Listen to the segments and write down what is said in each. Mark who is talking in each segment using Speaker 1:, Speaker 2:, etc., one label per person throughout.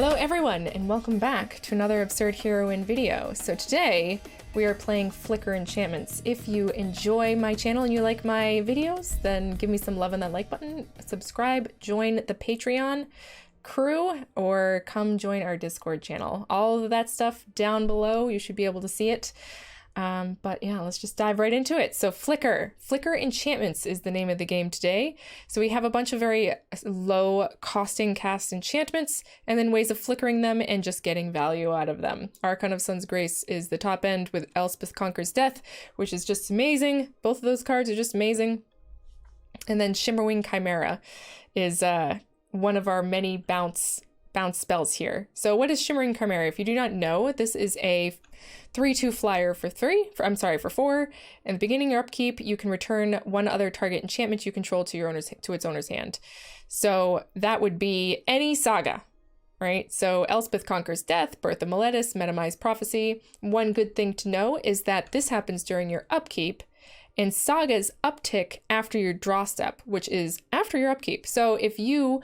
Speaker 1: Hello everyone, and welcome back to another Absurd Heroine video. So today, we are playing Flicker Enchantments. If you enjoy my channel and you like my videos, then give me some love on that like button, subscribe, join the Patreon crew, or come join our Discord channel. All of that stuff down below, you should be able to see it. But yeah, let's just dive right into it. So Flicker Enchantments is the name of the game today. So we have a bunch of very low costing cast enchantments and then ways of flickering them and just getting value out of them. Archon of Sun's Grace is the top end with Elspeth Conquers Death, which is just amazing. Both of those cards are just amazing. And then Shimmerwing Chimera is one of our many bounce spells here. So what is Shimmering Chimera? If you do not know, this is a 3/2 flyer for 4. In the beginning of your upkeep, you can return one other target enchantment you control to its owner's hand. So that would be any saga, right? So Elspeth Conquers Death, Birth of Meletis, Metamized Prophecy. One good thing to know is that this happens during your upkeep, and sagas uptick after your draw step, which is after your upkeep. So if you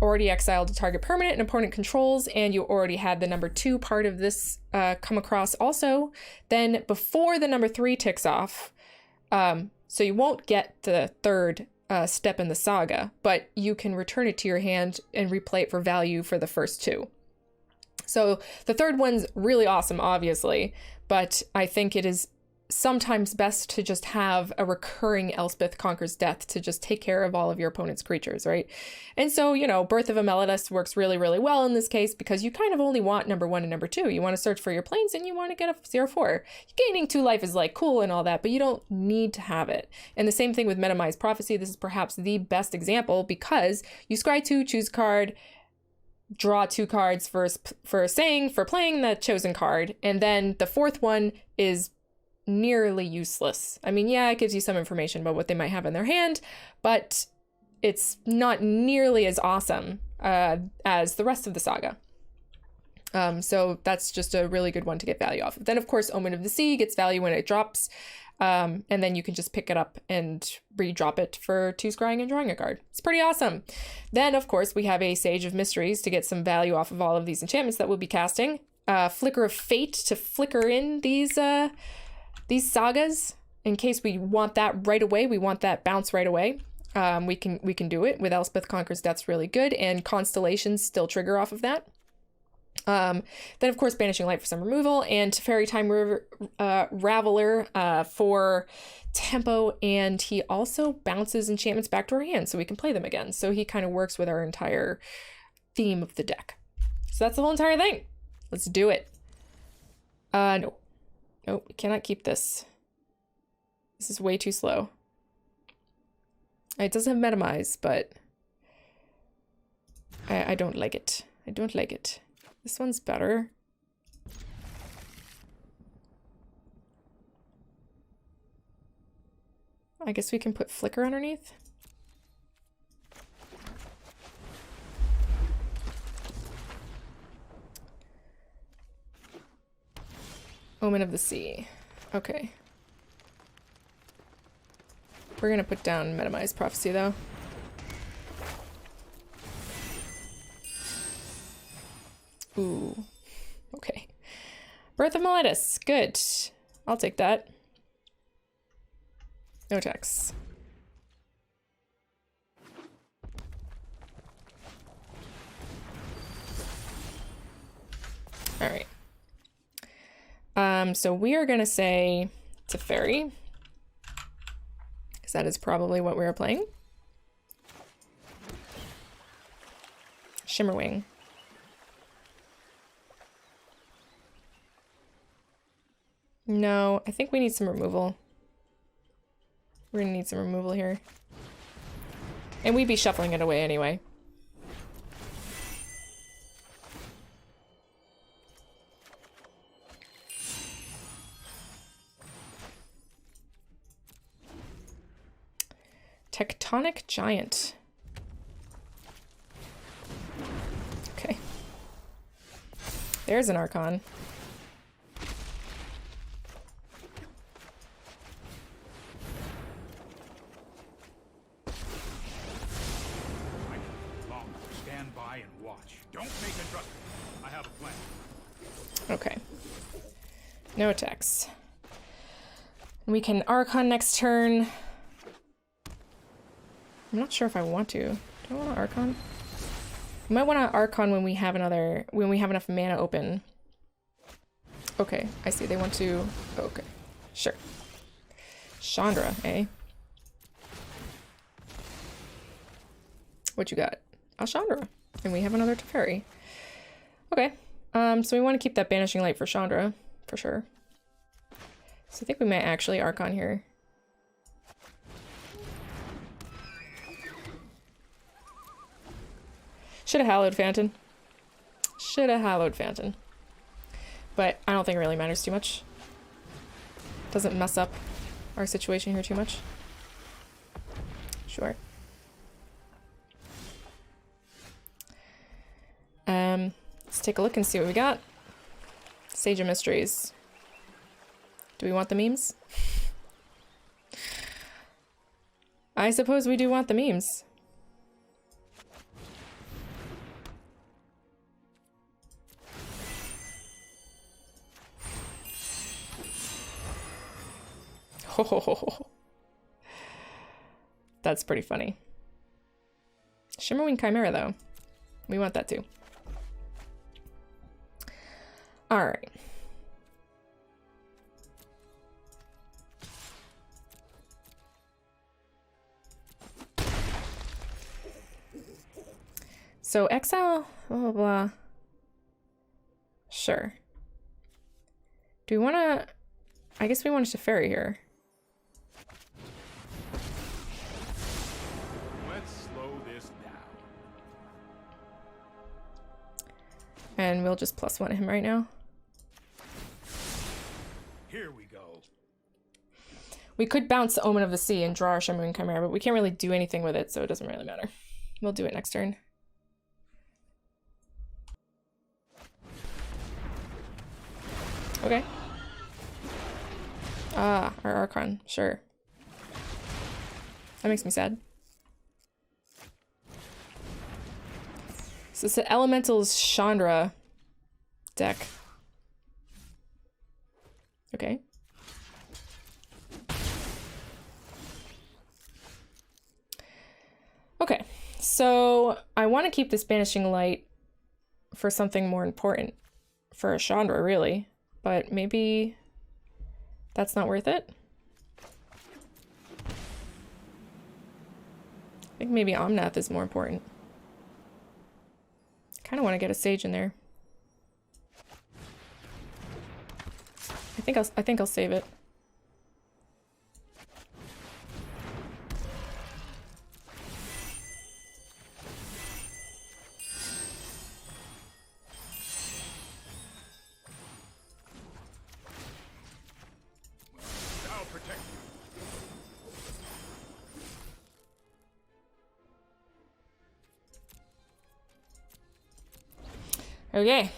Speaker 1: already exiled a target permanent an opponent controls and you already had the number 2 part of this come across also, then before the number 3 ticks off, so you won't get the third step in the saga, but you can return it to your hand and replay it for value for the first 2. So the third one's really awesome, obviously, but I think it is sometimes best to just have a recurring Elspeth Conquers Death to just take care of all of your opponent's creatures, right? And so, you know, Birth of a Meletis works really, really well in this case because you kind of only want number 1 and number 2. You want to search for your planes and you want to get a 0/4. Gaining 2 life is like cool and all that, but you don't need to have it. And the same thing with Metamized Prophecy. This is perhaps the best example because you scry 2, choose a card, draw 2 cards for playing the chosen card, and then the 4th one is nearly useless. I mean, yeah, it gives you some information about what they might have in their hand, but it's not nearly as awesome as the rest of the saga. So that's just a really good one to get value off of. Then, of course, Omen of the Sea gets value when it drops, and then you can just pick it up and re-drop it for 2 scrying and drawing a card. It's pretty awesome. Then, of course, we have a Sage of Mysteries to get some value off of all of these enchantments that we'll be casting. Flicker of Fate to flicker in these sagas in case we want that right away. We want that bounce right away. We can do it with Elspeth Conquers Death's really good, and Constellations still trigger off of that. Then of course Banishing Light for some removal, and Fairy Time Raveler for tempo, and he also bounces enchantments back to our hand so we can play them again. So he kind of works with our entire theme of the deck. So that's the whole entire thing. Let's do it. No. Nope, we cannot keep this. This is way too slow. It does have Metamize, but I don't like it. I don't like it. This one's better. I guess we can put Flicker underneath. Omen of the Sea. Okay. We're gonna put down Metamized Prophecy though. Ooh. Okay. Birth of Meletis. Good. I'll take that. No text. All right. So we are gonna say it's a fairy, because that is probably what we are playing. Shimmerwing. No, I think we need some removal. We're gonna need some removal here. And we'd be shuffling it away anyway. Tectonic Giant. Okay. There's an Archon.
Speaker 2: Stand by by and watch. Don't make a trust. I have a plan.
Speaker 1: Okay. No attacks. We can Archon next turn. I'm not sure if I want to. Do I want to Archon? We might want to Archon when we have enough mana open. Okay, I see. They want to. Okay, sure. Chandra, eh? What you got? A Chandra, and we have another Teferi. Okay, so we want to keep that Banishing Light for Chandra, for sure. So I think we might actually Archon here. Should have Hallowed Phantom. Should have Hallowed Phantom. But I don't think it really matters too much. Doesn't mess up our situation here too much. Sure. Let's take a look and see what we got. Sage of Mysteries. Do we want the memes? I suppose we do want the memes. Oh, that's pretty funny. Shimmerwing Chimera, though. We want that too. Alright. So exile, blah, blah, blah. Sure. Do we want to... I guess we want to Teferi here.
Speaker 2: Let's slow this down.
Speaker 1: And we'll just +1 him right now.
Speaker 2: Here we go.
Speaker 1: We could bounce the Omen of the Sea and draw our Shimmering Chimera, but we can't really do anything with it, so it doesn't really matter. We'll do it next turn. Okay. Ah, our Archon, sure. That makes me sad. So it's the Elemental's Chandra deck. Okay. Okay, so I want to keep this Banishing Light for something more important. For a Chandra, really. But maybe that's not worth it? I think maybe Omnath is more important. Kind of want to get a Sage in there. I think I'll save it.
Speaker 2: I'll protect you.
Speaker 1: Okay.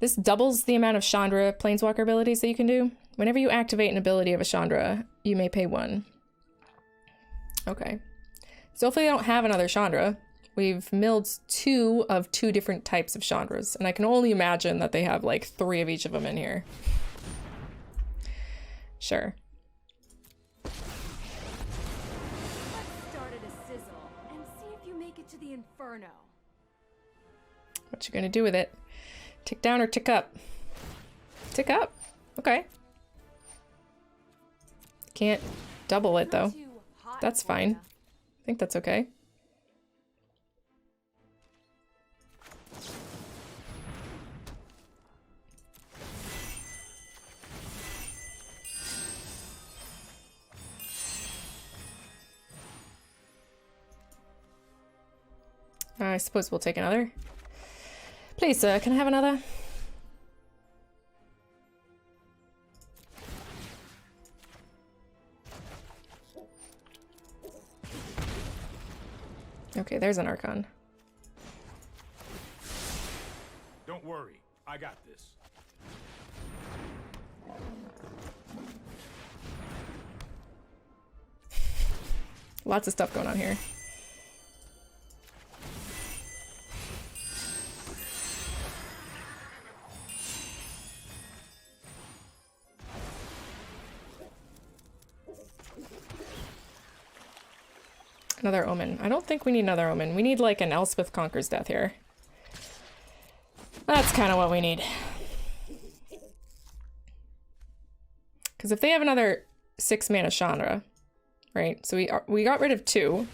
Speaker 1: This doubles the amount of Chandra Planeswalker abilities that you can do. Whenever you activate an ability of a Chandra, you may pay 1. Okay. So hopefully they don't have another Chandra. We've milled 2 of 2 different types of Chandras, and I can only imagine that they have like 3 of each of them in here. Sure.
Speaker 3: Let's start at a sizzle and see if you make it to the inferno.
Speaker 1: What you gonna do with it? Tick down or tick up? Tick up. Okay. Can't double it though. That's fine. I think that's okay. I suppose we'll take another. Please, sir, can I have another? Okay, there's an Archon.
Speaker 2: Don't worry, I got this.
Speaker 1: Lots of stuff going on here. Another Omen. I don't think we need another Omen. We need like an Elspeth Conquers Death here. That's kind of what we need. Because if they have another 6 mana Chandra, right? So we got rid of 2.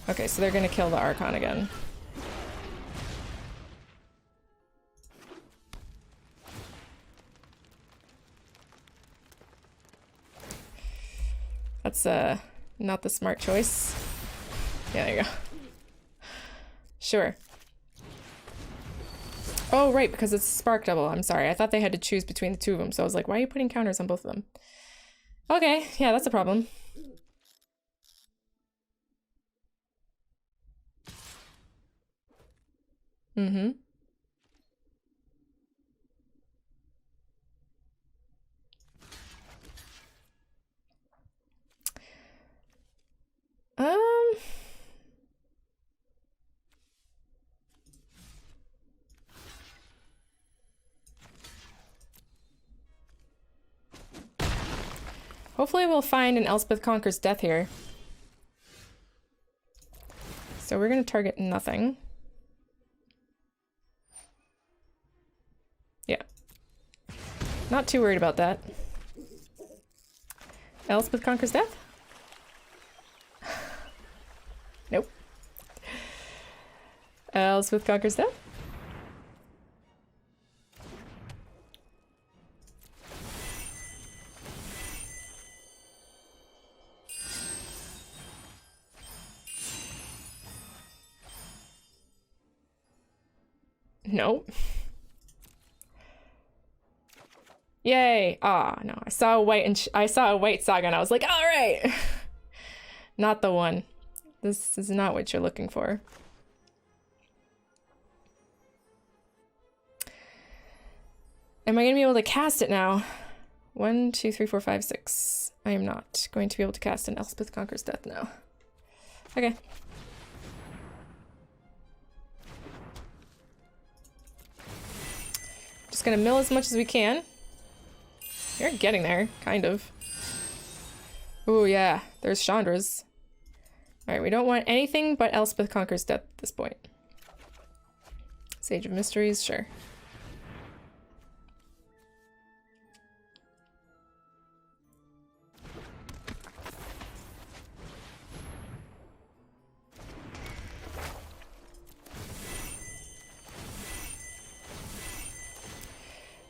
Speaker 1: Okay, so they're gonna kill the Archon again. That's not the smart choice. Yeah, there you go. Sure. Oh, right, because it's Spark Double. I'm sorry. I thought they had to choose between the 2 of them. So I was like, why are you putting counters on both of them? Okay, yeah, that's a problem. Mm-hmm. Hopefully we'll find an Elspeth Conquers Death here. So we're gonna target nothing. Yeah. Not too worried about that. Elspeth Conquers Death? Nope. Elspeth Conquers Death? Nope. Yay! Ah, no. I saw a white and I saw a white Saga and I was like, all right. Not the one. This is not what you're looking for. Am I gonna be able to cast it now? 1, 2, 3, 4, 5, 6. I am not going to be able to cast an Elspeth Conquers Death now. Okay. Just gonna mill as much as we can. You're getting there, kind of. Ooh, yeah, there's Chandra's. Alright, we don't want anything but Elspeth Conquers Death at this point. Sage of Mysteries, sure.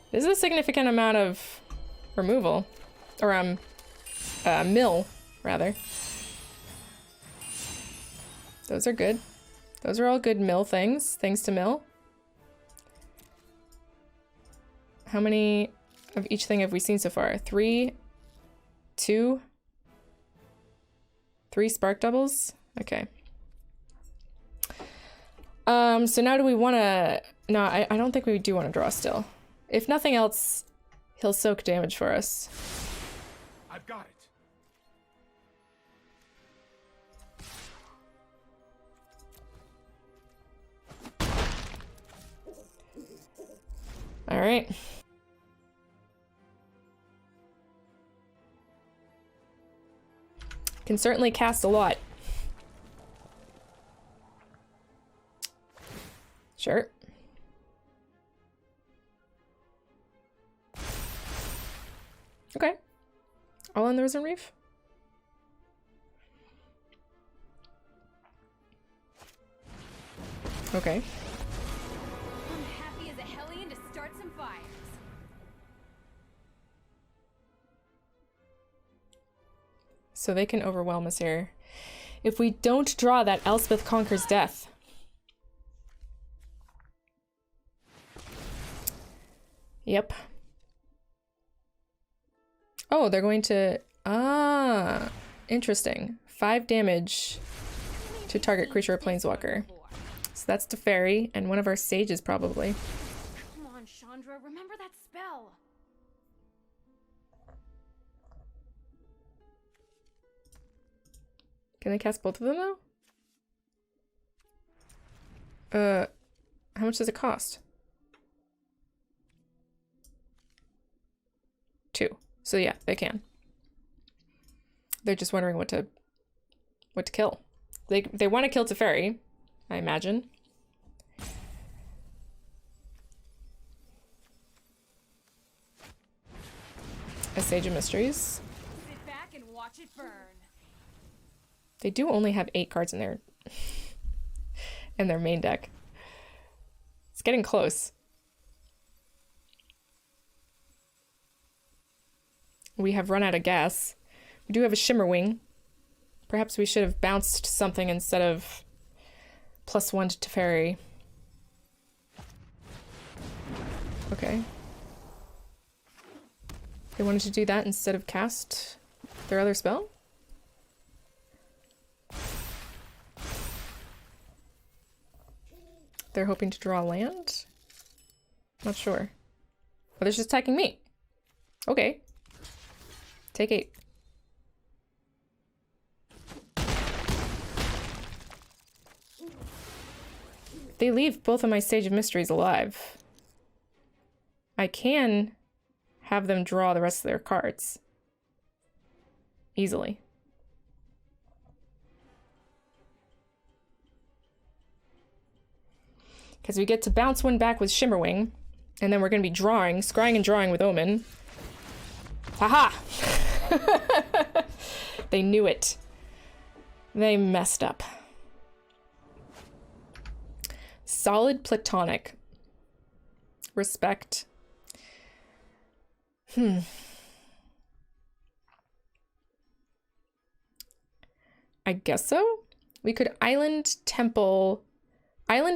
Speaker 1: This is a significant amount of removal. Or, mill, rather. Those are good. Those are all good mill things. Things to mill. How many of each thing have we seen so far? 3, 2, 3 spark doubles? Okay. So now do we want to... No, I don't think we do want to draw still. If nothing else, he'll soak damage for us.
Speaker 2: I've got it.
Speaker 1: All right. Can certainly cast a lot. Sure. Okay. All in the Risen Reef? Okay.
Speaker 3: I'm happy as a hellion to start some fires.
Speaker 1: So they can overwhelm us here. If we don't draw that Elspeth Conquers Death. Yep. Oh, they're going to... Ah, interesting. 5 damage to target creature or planeswalker. So that's Teferi and one of our sages, probably.
Speaker 3: Come on, Chandra, remember that spell.
Speaker 1: Can I cast both of them, though? How much does it cost? 2. So yeah, they can. They're just wondering what to what to kill. They want to kill Teferi, I imagine. A Sage of Mysteries.
Speaker 3: Sit back and watch it burn.
Speaker 1: They do only have 8 cards in their main deck. It's getting close. We have run out of gas. We do have a Shimmerwing. Perhaps we should have bounced something instead of +1 to Teferi. Okay. They wanted to do that instead of cast their other spell? They're hoping to draw land? Not sure. Oh, they're just attacking me. Okay. Take 8. They leave both of my Sage of Mysteries alive. I can have them draw the rest of their cards. Easily. Because we get to bounce one back with Shimmerwing, and then we're going to be drawing, scrying and drawing with Omen. Haha! They knew it. They messed up. Solid Platonic. Respect. I guess so? We could Island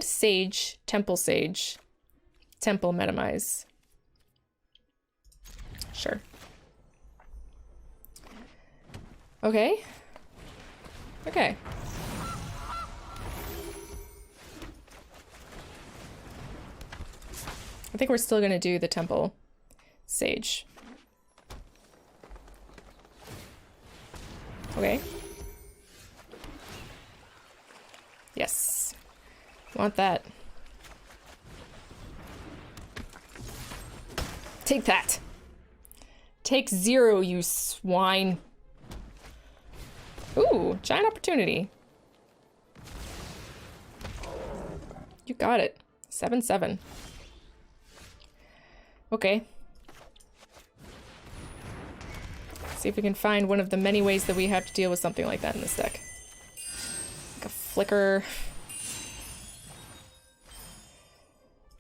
Speaker 1: Sage, Temple Sage, Temple Metamize. Sure. Okay. Okay. I think we're still gonna do the Temple Sage. Okay. Yes. Want that. Take that. Take 0, you swine. Ooh, giant opportunity. You got it. 7/7. Okay. See if we can find one of the many ways that we have to deal with something like that in this deck. Like a flicker.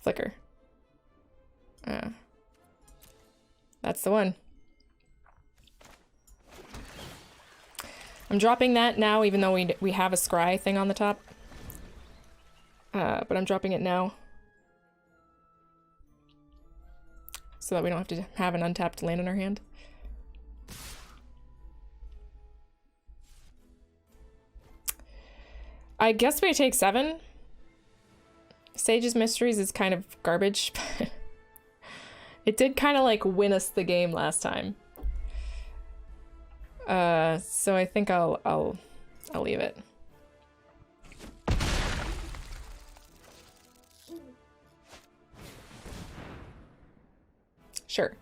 Speaker 1: Flicker. That's the one. I'm dropping that now, even though we have a scry thing on the top. But I'm dropping it now. So that we don't have to have an untapped land in our hand. I guess we take 7. Sage's Mysteries is kind of garbage. It did kind of like win us the game last time. So I think I'll leave it. Sure.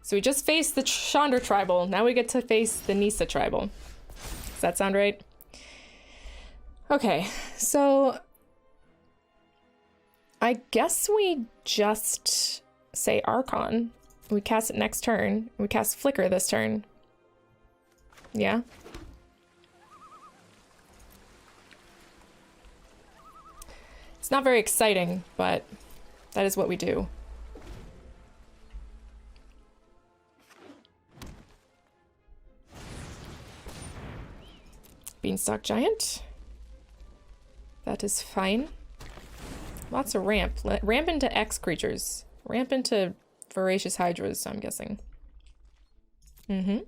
Speaker 1: So we just faced the Chandra Tribal. Now we get to face the Nissa Tribal. Does that sound right? Okay, so I guess we just say Archon. We cast it next turn. We cast Flicker this turn. Yeah? It's not very exciting, but that is what we do. Beanstalk Giant. That is fine. Lots of ramp. Ramp into X creatures. Ramp into Voracious Hydras, I'm guessing. Mm-hmm.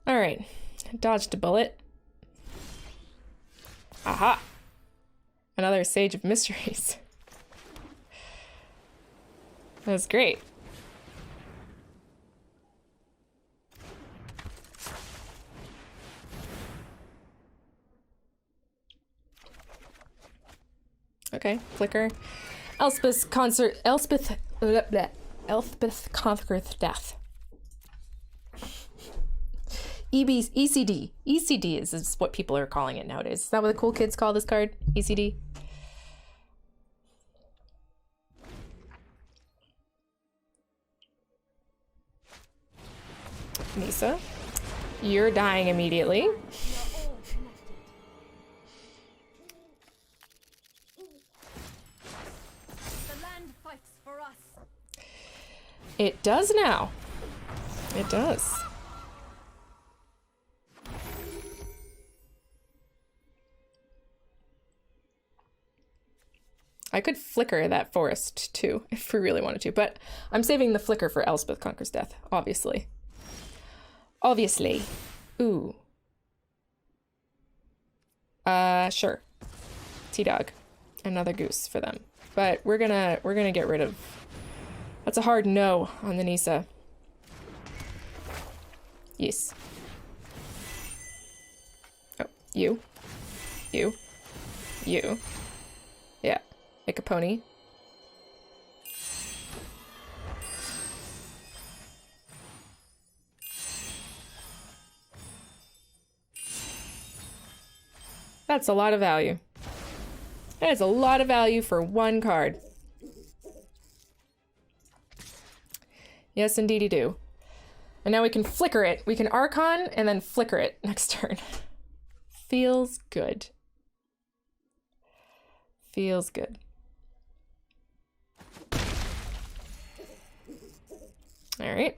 Speaker 1: All right. Dodged a bullet. Aha! Another Sage of Mysteries. That was great. Okay, flicker. Elspeth concert. Elspeth. Elspeth conquereth death. ECD. ECD is what people are calling it nowadays. Is that what the cool kids call this card? ECD? Nisa, you're dying immediately.
Speaker 3: The land fights for us.
Speaker 1: It does now. It does. I could flicker that forest too, if we really wanted to, but I'm saving the flicker for Elspeth Conquers Death, obviously. Obviously. Ooh. Sure. T-Dog. Another goose for them. But we're gonna get rid of... That's a hard no on the Nisa. Yes. Oh, you. You. You. Yeah. Make a pony. That's a lot of value. That is a lot of value for one card. Yes, indeedy do. And now we can flicker it. We can Archon and then flicker it next turn. Feels good. Feels good. All right.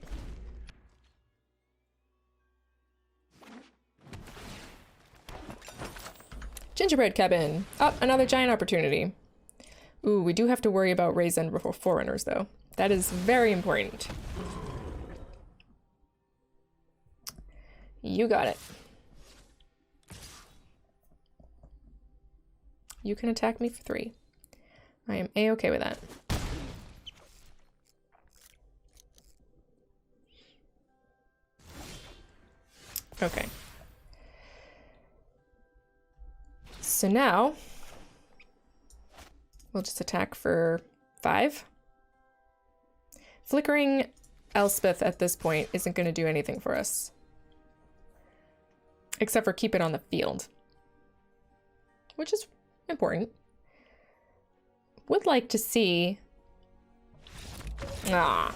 Speaker 1: Gingerbread cabin. Oh, another giant opportunity. Ooh, we do have to worry about Raise End before Forerunners, though. That is very important. You got it. You can attack me for 3. I am a-okay with that. Okay. So now, we'll just attack for 5. Flickering Elspeth at this point isn't going to do anything for us. Except for keep it on the field. Which is important. Would like to see... Ah.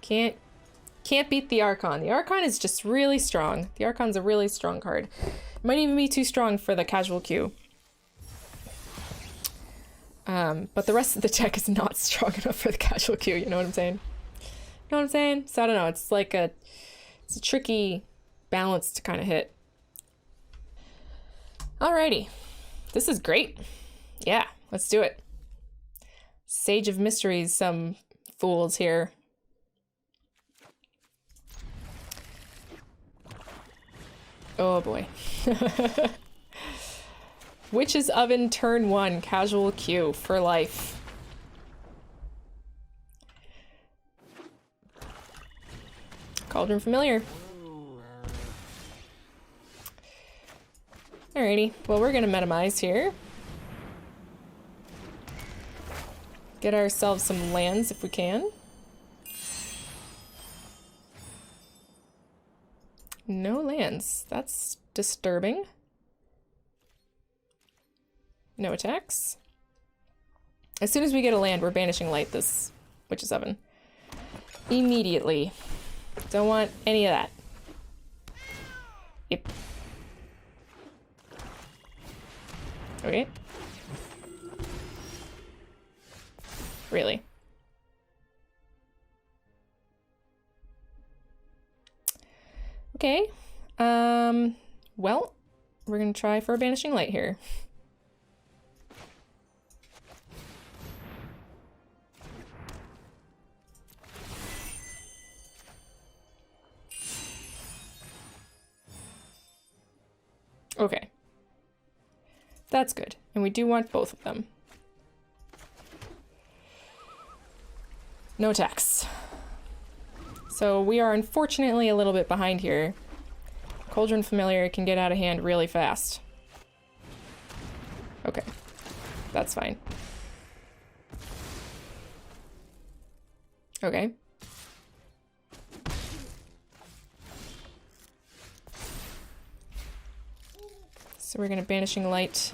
Speaker 1: Can't beat the Archon. The Archon is just really strong. The Archon's a really strong card. Might even be too strong for the casual queue. But the rest of the deck is not strong enough for the casual queue, you know what I'm saying? You know what I'm saying? So I don't know, it's like it's a tricky balance to kind of hit. Alrighty. This is great. Yeah, let's do it. Sage of Mysteries, some fools here. Oh boy. Witch's Oven turn 1, casual queue for life. Cauldron Familiar. Alrighty, well we're gonna metamize here. Get ourselves some lands if we can. No lands. That's disturbing. No attacks. As soon as we get a land, we're banishing light this Witch's Oven. Immediately. Don't want any of that. Yep. Okay. Really? Okay. Well, we're gonna try for a Banishing Light here. Okay. That's good. And we do want both of them. No attacks. So we are unfortunately a little bit behind here. Cauldron Familiar can get out of hand really fast. Okay. That's fine. Okay. So we're gonna Banishing Light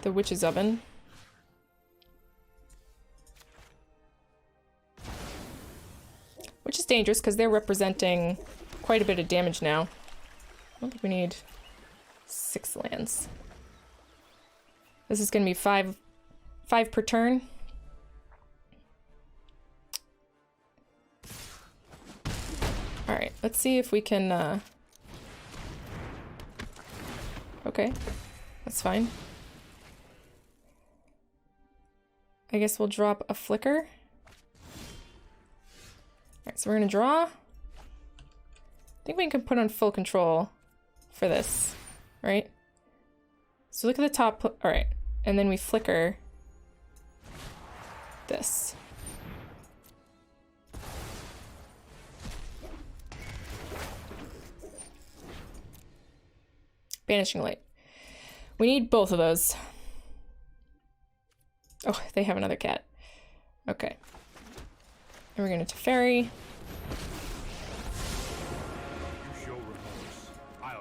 Speaker 1: the Witch's Oven. Which is dangerous because they're representing quite a bit of damage now. I don't think we need 6 lands. This is gonna be 5 per turn. Alright, let's see if we can, okay, that's fine. I guess we'll drop a Flicker. Alright, so we're gonna draw. I think we can put on full control for this, right? So look at the top, alright, and then we Flicker this. Banishing Light. We need both of those. Oh, they have another cat. Okay. And we're going to Teferi.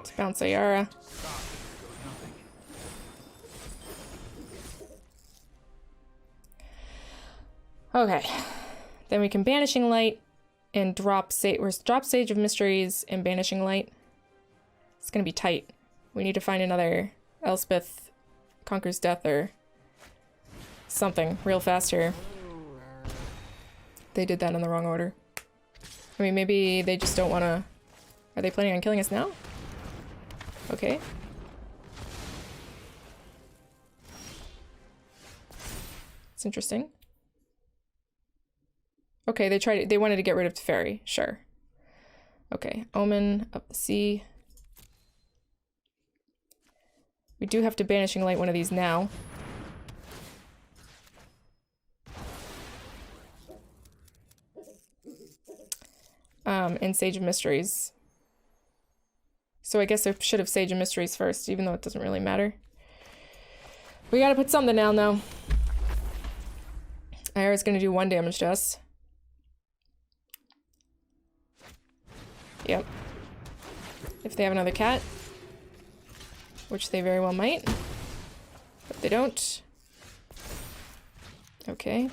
Speaker 1: To bounce Ayara. Okay. Then we can Banishing Light and drop Sage of Mysteries and Banishing Light. It's going to be tight. We need to find another Elspeth Conquers Death or something real fast here. They did that in the wrong order. I mean, maybe they just don't want to... Are they planning on killing us now? Okay. It's interesting. Okay, they wanted to get rid of Teferi. Sure. Okay, Omen, Up the Sea. We do have to Banishing Light one of these now. And Sage of Mysteries. So I guess I should have Sage of Mysteries first, even though it doesn't really matter. We gotta put something down, though. Ayara's gonna do 1 damage to us. Yep. If they have another cat. Which they very well might. But they don't. Okay.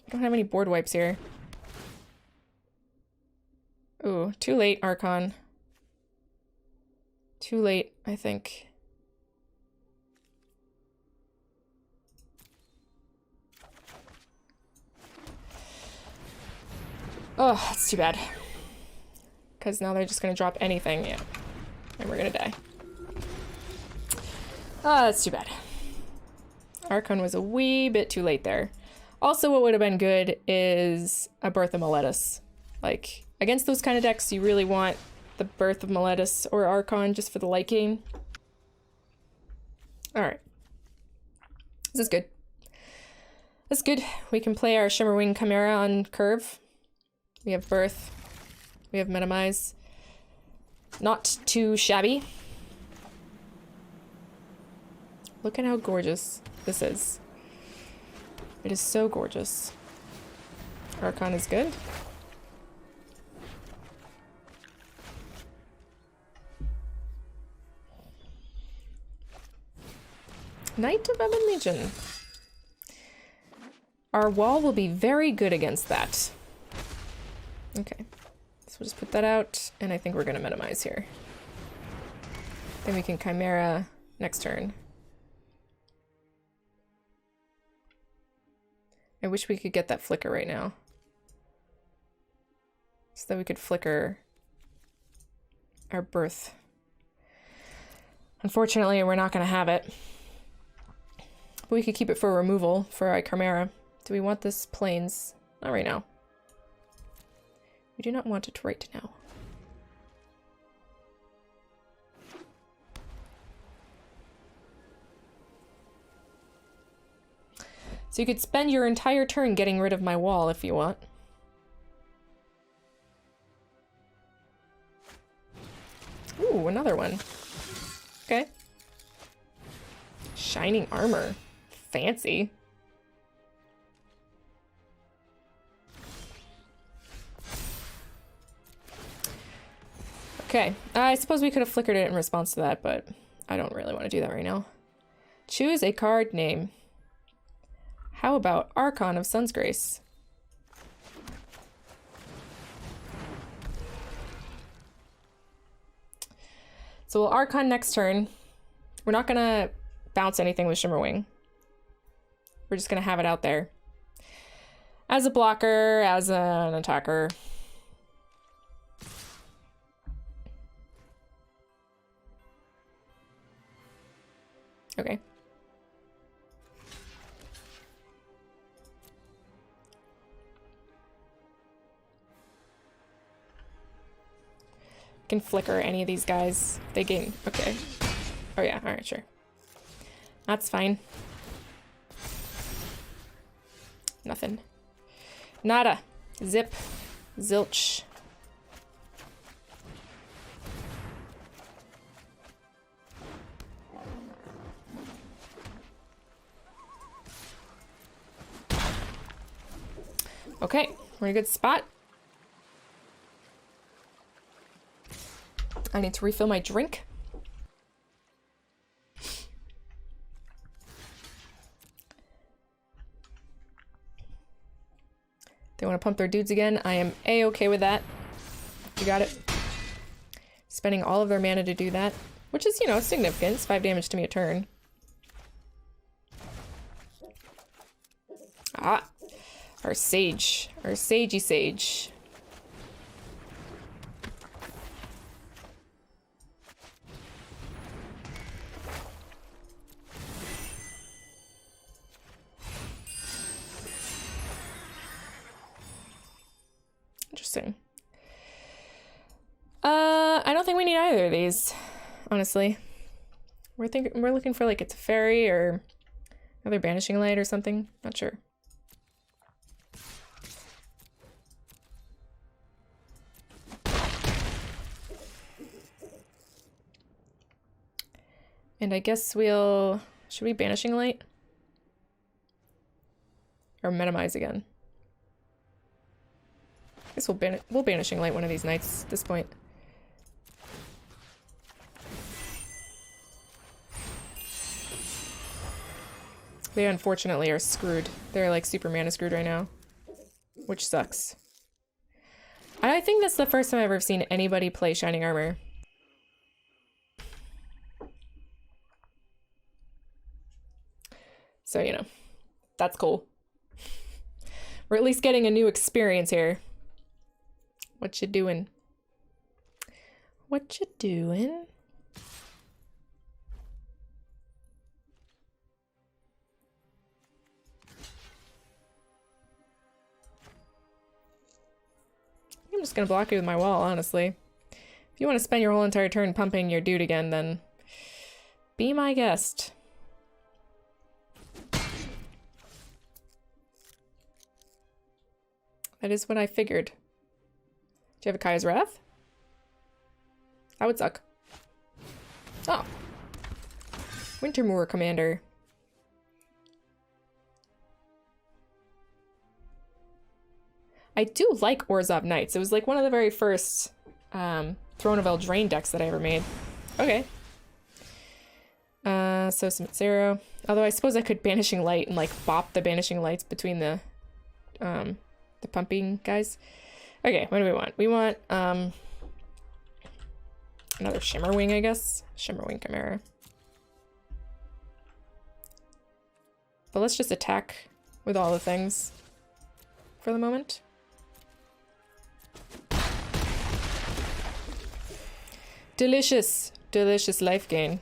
Speaker 1: I don't have any board wipes here. Ooh, too late, Archon. Too late, I think. Oh, that's too bad. Because now they're just gonna drop anything, yeah. And we're gonna die. Oh, that's too bad. Archon was a wee bit too late there. Also, what would have been good is a Birth of Meletis. Like, against those kind of decks, you really want the Birth of Meletis or Archon just for the light gain. Alright. This is good. That's good. We can play our Shimmerwing Chimera on curve. We have Birth. We have Minimize. Not too shabby. Look at how gorgeous this is. It is so gorgeous. Archon is good. Knight of Ebon Legion. Our wall will be very good against that. Okay. So we'll just put that out, and I think we're going to minimize here. Then we can Chimera next turn. I wish we could get that Flicker right now. So that we could Flicker our Birth. Unfortunately, we're not going to have it. But we could keep it for removal for our Chimera. Do we want this Plains? Not right now. We do not want it right now. So you could spend your entire turn getting rid of my wall if you want. Ooh, another one. Okay. Shining armor. Fancy. Okay, I suppose we could have flickered it in response to that, but I don't really want to do that right now. Choose a card name. How about Archon of Sun's Grace? So we'll Archon next turn. We're not gonna bounce anything with Shimmerwing. We're just gonna have it out there. As a blocker, as an attacker. Okay. Can flicker any of these guys. They gain. Okay. Oh yeah, alright, sure. That's fine. Nothing. Nada. Zip. Zilch. Okay, we're in a good spot. I need to refill my drink. They want to pump their dudes again. I am A-okay with that. You got it. Spending all of their mana to do that, which is, you know, significant. It's 5 damage to me a turn. Ah, our sage. Our sagey sage. Interesting. I don't think we need either of these, honestly. We're looking for like a Teferi or another Banishing Light or something. Not sure. And I guess we'll... Should we Banishing Light? Or minimize again? I guess we'll Banishing Light one of these nights at this point. They unfortunately are screwed. They're like super mana screwed right now. Which sucks. I think that's the first time I've ever seen anybody play Shining Armor. So, you know, that's cool. We're at least getting a new experience here. What you doing? What you doing? I'm just gonna block you with my wall, honestly. If you want to spend your whole entire turn pumping your dude again, then be my guest. That is what I figured. Do you have a Kaya's Wrath? That would suck. Oh. Wintermoor Commander. I do like Orzhov Knights. It was like one of the very first Throne of Eldraine decks that I ever made. Okay. So some Zero. Although I suppose I could Banishing Light and like bop the Banishing Lights between the pumping guys. Okay, what do we want? We want another Shimmerwing, I guess. Shimmerwing Chimera. But let's just attack with all the things for the moment. Delicious, delicious life gain.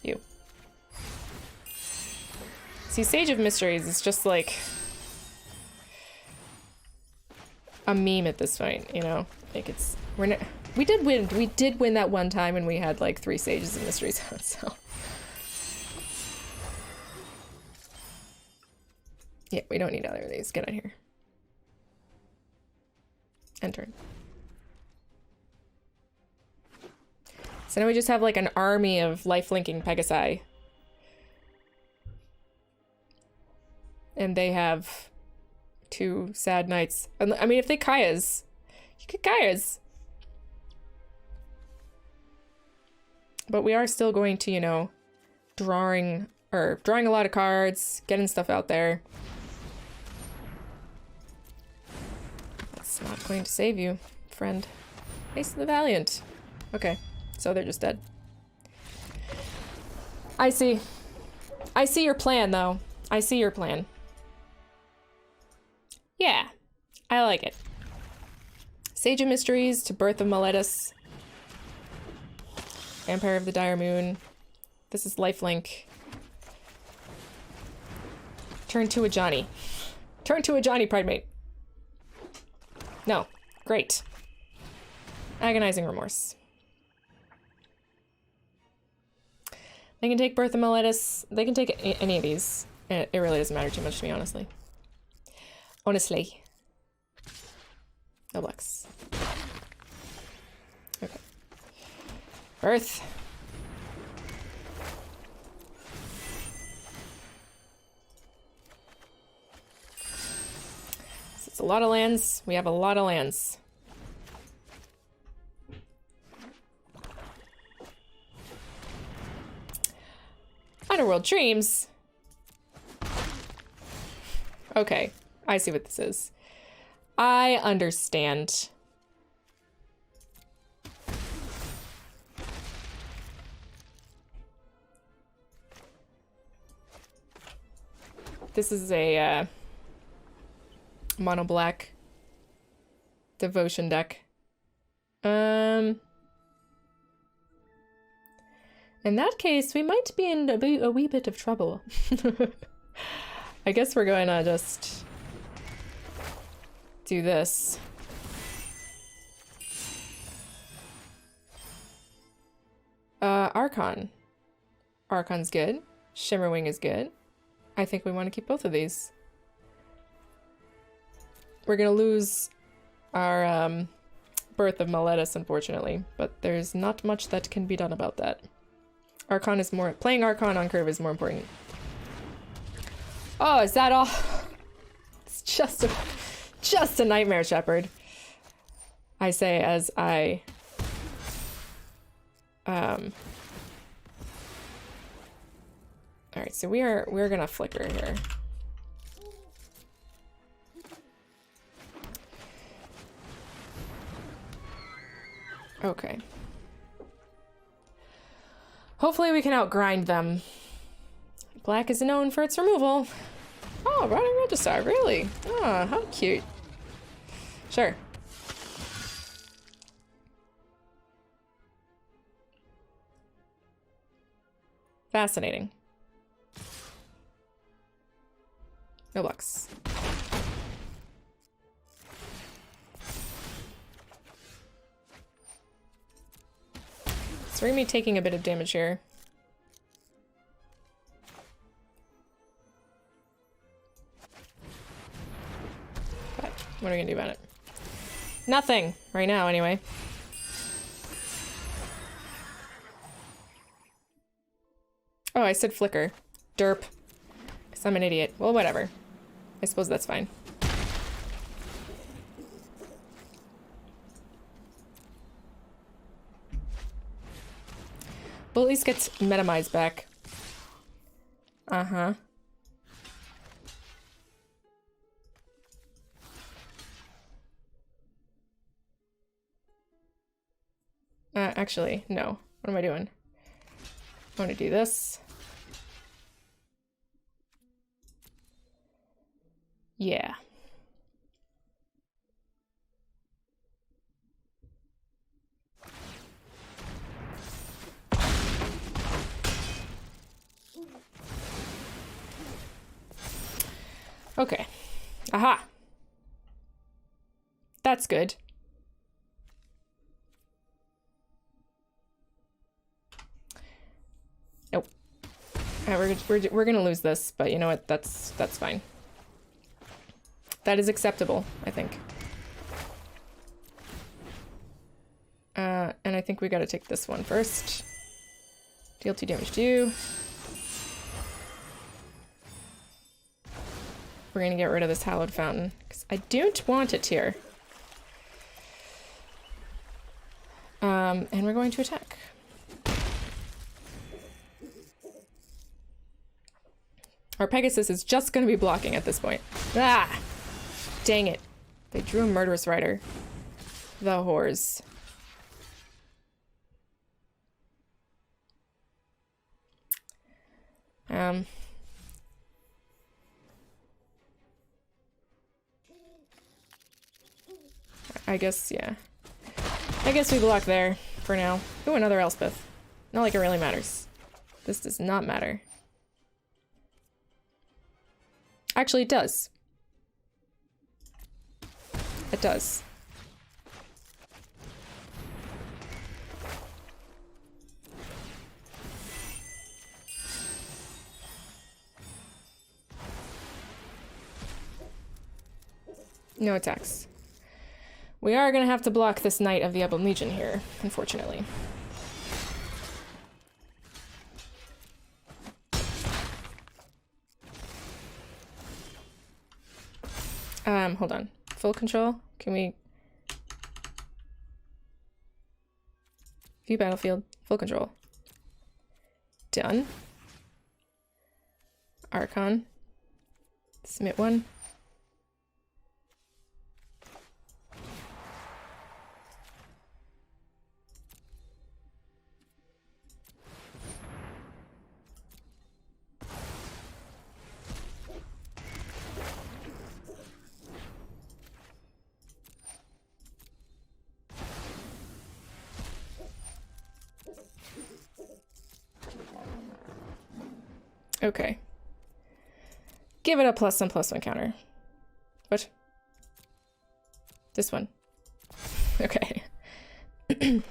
Speaker 1: You. See, Sage of Mysteries is just like a meme at this point, you know? Like it's we did win that one time and we had like 3 Sages of Mysteries out, so. Yeah, we don't need either of these. Get out of here. End turn. So now we just have like an army of life-linking Pegasi. And they have 2 sad knights. I mean, if they Kayas, you could Kayas. But we are still going to, you know, drawing a lot of cards, getting stuff out there. That's not going to save you, friend. Face of the Valiant. Okay, so they're just dead. I see. I see your plan, though. I see your plan. Yeah, I like it. Sage of Mysteries to Birth of Meletus. Vampire of the Dire Moon. This is lifelink. Turn to a Johnny. Turn to a Johnny, Pridemate. No. Great. Agonizing Remorse. They can take Birth of Meletus. They can take any of these. It really doesn't matter too much to me, honestly. Honestly. No blocks. Okay. Birth. So it's a lot of lands. We have a lot of lands. Underworld Dreams. Okay, I see what this is. I understand. This is a mono black devotion deck. In that case, we might be in a wee bit of trouble. I guess we're going to just do this. Archon. Archon's good. Shimmerwing is good. I think we want to keep both of these. We're going to lose our Birth of Meletus, unfortunately, but there's not much that can be done about that. Archon is more... Playing Archon on curve is more important. Oh, is that all? It's just a Nightmare Shepherd. I say as I... Alright, so we're gonna flicker here. Okay. Hopefully we can outgrind them. Black is known for its removal. Oh, Rotting Registrar, really? Oh, how cute. Sure. Fascinating. No blocks. So we're gonna be taking a bit of damage here. But what are we gonna do about it? Nothing! Right now, anyway. Oh, I said flicker. Derp. Because I'm an idiot. Well, whatever. I suppose that's fine. We'll at least get Metamize back. Uh-huh. Actually, no. What am I doing? I want to do this. Yeah. Okay. Aha. That's good. Nope. We're gonna lose this, but you know what? That's fine. That is acceptable, I think. And I think we gotta take this one first. Deal 2 damage to you. We're gonna get rid of this hallowed fountain, because I don't want it here. And we're going to attack. Our Pegasus is just gonna be blocking at this point. Ah! Dang it. They drew a Murderous Rider. The whores. I guess, yeah. I guess we block there for now. Ooh, another Elspeth. Not like it really matters. This does not matter. Actually, it does. It does. No attacks. We are gonna have to block this Knight of the Ebon Legion here, unfortunately. Hold on. Full control? Can we... View battlefield. Full control. Done. Archon. Submit 1. Okay. Give it a +1/+1 counter. What? This one. Okay. Okay,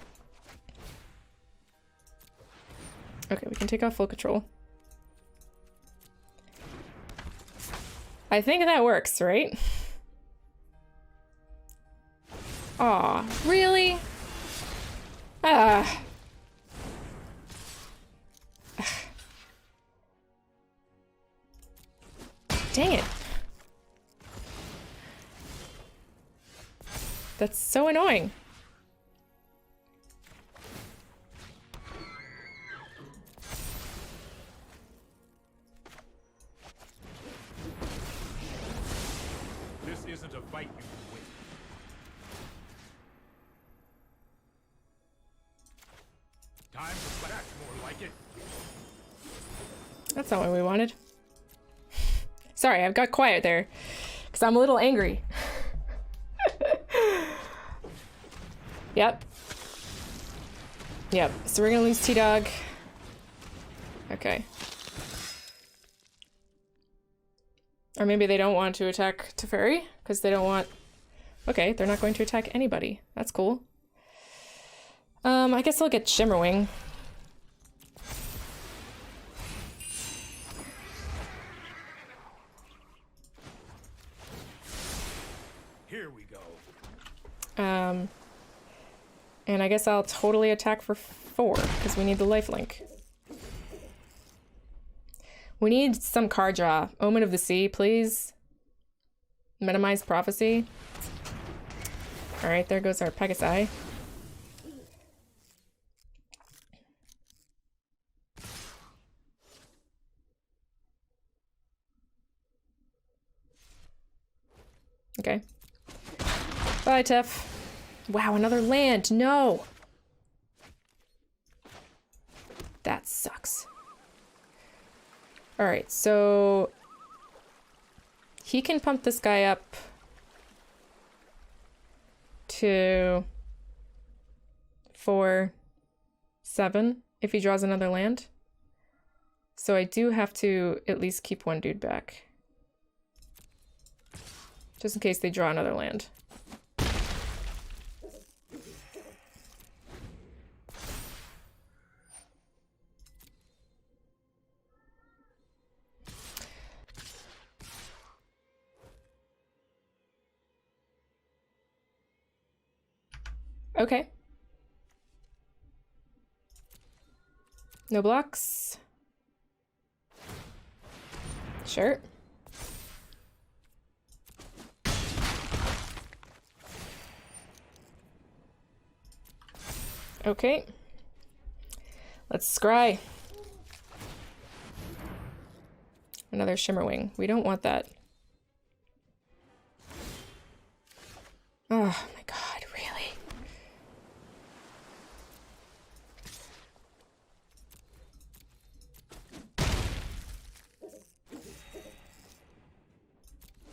Speaker 1: we can take off full control. I think that works, right? Aw, really? Ah. Dang it. That's so annoying.
Speaker 2: This isn't a fight you can win. Time to splash, more like it.
Speaker 1: That's not what we wanted. Sorry, I've got quiet there, because I'm a little angry. Yep. Yep, so we're gonna lose T-Dog. Okay. Or maybe they don't want to attack Teferi, because they don't want... Okay, they're not going to attack anybody. That's cool. I guess I'll get Shimmerwing.
Speaker 2: Here we go.
Speaker 1: And I guess I'll totally attack for 4, because we need the lifelink. We need some card draw. Omen of the Sea, please. Minimize Prophecy. Alright, there goes our Pegasi. Okay. Bye, Tef. Wow, another land. No! That sucks. Alright, so... he can pump this guy up to 4, 7 if he draws another land. So I do have to at least keep one dude back. Just in case they draw another land. Okay. No blocks. Sure. Okay. Let's scry. Another Shimmerwing. We don't want that. Oh my god, really?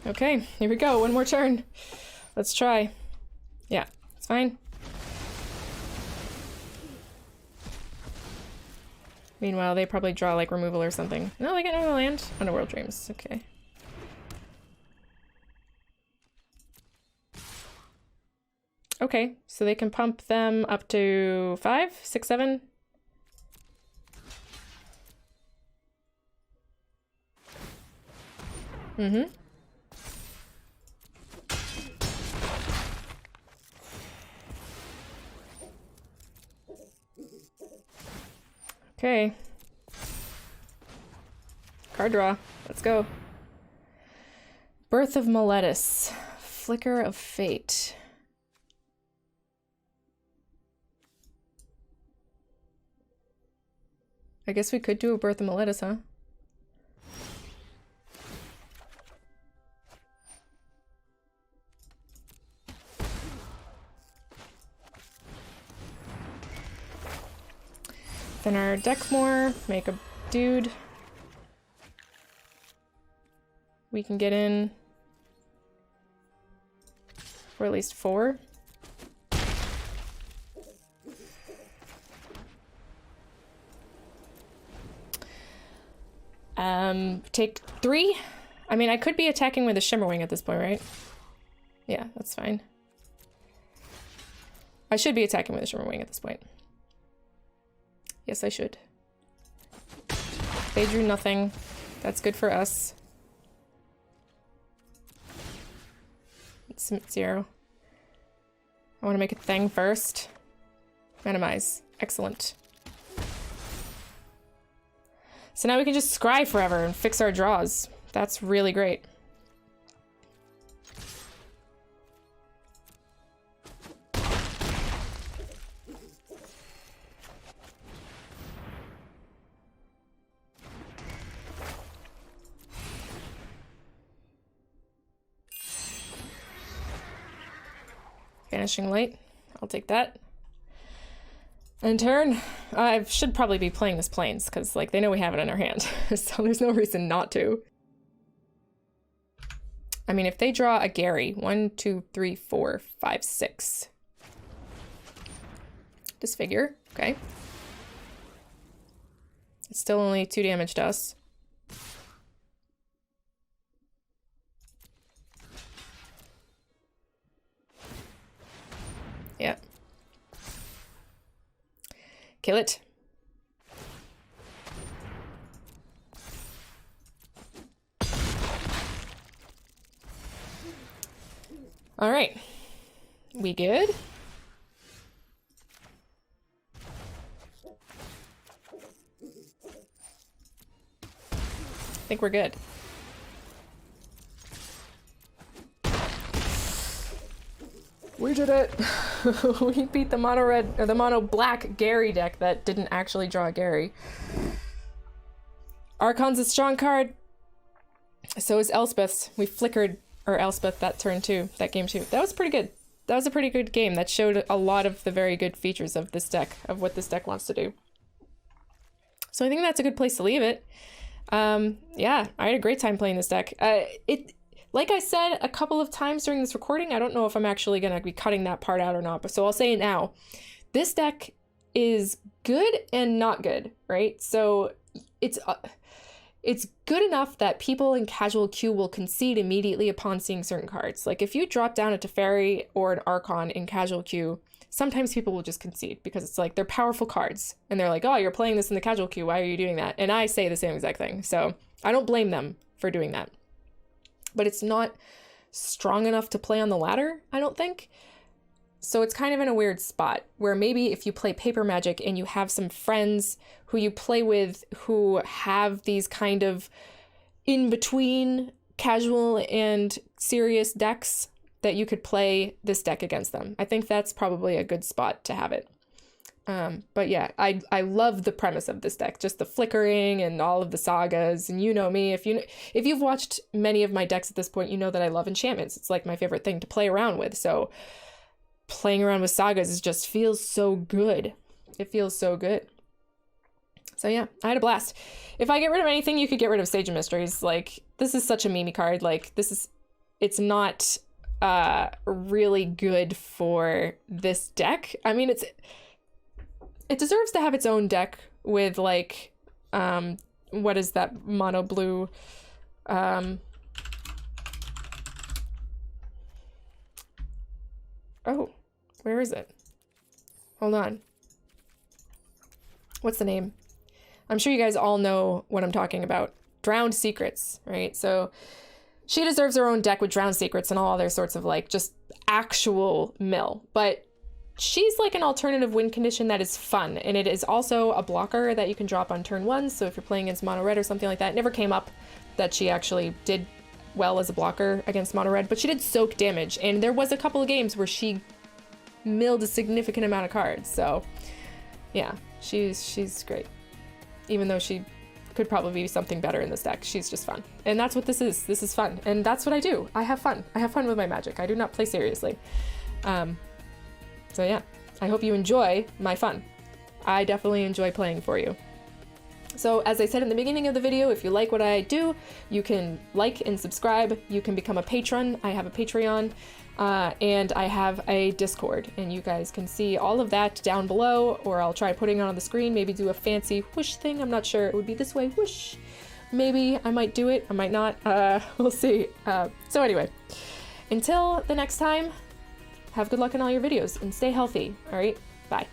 Speaker 1: Okay, here we go. One more turn. Let's try. Yeah, it's fine. Meanwhile, they probably draw like removal or something. No, they get no land. Underworld Dreams. Okay. Okay, so they can pump them up to 5, 6, 7. Mm-hmm. Okay. Card draw. Let's go. Birth of Meletis. Flicker of Fate. I guess we could do a Birth of Meletis, huh? Thin our deck more, make a dude. We can get in for at least 4. Take 3. I mean, I could be attacking with a Shimmerwing at this point, right? Yeah, that's fine. I should be attacking with a Shimmerwing at this point. Yes, I should. They drew nothing. That's good for us. It's 0. I want to make a thing first. Minimize. Excellent. So now we can just scry forever and fix our draws. That's really great. Vanishing Light. I'll take that. And turn. I should probably be playing this Plains, because like they know we have it in our hand. So there's no reason not to. I mean, if they draw a Gary, 1, 2, 3, 4, 5, 6. Disfigure. Okay. It's still only 2 damage to us. Yeah. Kill it. All right. We good? I think we're good. We did it! We beat the mono red or the mono black Gary deck that didn't actually draw Gary. Archon's a strong card. So is Elspeth's. We flickered or Elspeth that turn too, that game too. That was pretty good. That was a pretty good game. That showed a lot of the very good features of this deck, of what this deck wants to do. So I think that's a good place to leave it. Yeah, I had a great time playing this deck. Like I said a couple of times during this recording, I don't know if I'm actually going to be cutting that part out or not, but so I'll say it now. This deck is good and not good, right? So it's good enough that people in casual queue will concede immediately upon seeing certain cards. Like if you drop down a Teferi or an Archon in casual queue, sometimes people will just concede because it's like they're powerful cards and they're like, oh, you're playing this in the casual queue. Why are you doing that? And I say the same exact thing. So I don't blame them for doing that. But it's not strong enough to play on the ladder, I don't think. So it's kind of in a weird spot where maybe if you play paper Magic and you have some friends who you play with who have these kind of in between casual and serious decks, that you could play this deck against them. I think that's probably a good spot to have it. But yeah, I love the premise of this deck, just the flickering and all of the sagas. And you know me, if you've watched many of my decks at this point, you know that I love enchantments. It's like my favorite thing to play around with. So playing around with sagas just feels so good. It feels so good. So yeah, I had a blast. If I get rid of anything, you could get rid of Sage of Mysteries. Like, this is such a meme card. Like, it's not really good for this deck. I mean, it deserves to have its own deck with, like, what is that mono blue? Oh, where is it? Hold on. What's the name? I'm sure you guys all know what I'm talking about. Drowned Secrets, right? So she deserves her own deck with Drowned Secrets and all other sorts of, like, just actual mill. But she's like an alternative win condition that is fun. And it is also a blocker that you can drop on turn 1. So if you're playing against mono red or something like that, it never came up that she actually did well as a blocker against mono red, but she did soak damage. And there was a couple of games where she milled a significant amount of cards. So yeah, she's great. Even though she could probably be something better in this deck, she's just fun. And that's what this is. This is fun. And that's what I do. I have fun. I have fun with my Magic. I do not play seriously. So yeah, I hope you enjoy my fun. I definitely enjoy playing for you. So as I said in the beginning of the video, if you like what I do, you can like and subscribe. You can become a patron. I have a Patreon. And I have a Discord, and you guys can see all of that down below, or I'll try putting it on the screen, maybe do a fancy whoosh thing. I'm not sure. It would be this way, whoosh. Maybe I might do it. I might not. We'll see. So anyway, until the next time, have good luck in all your videos and stay healthy. All right, bye.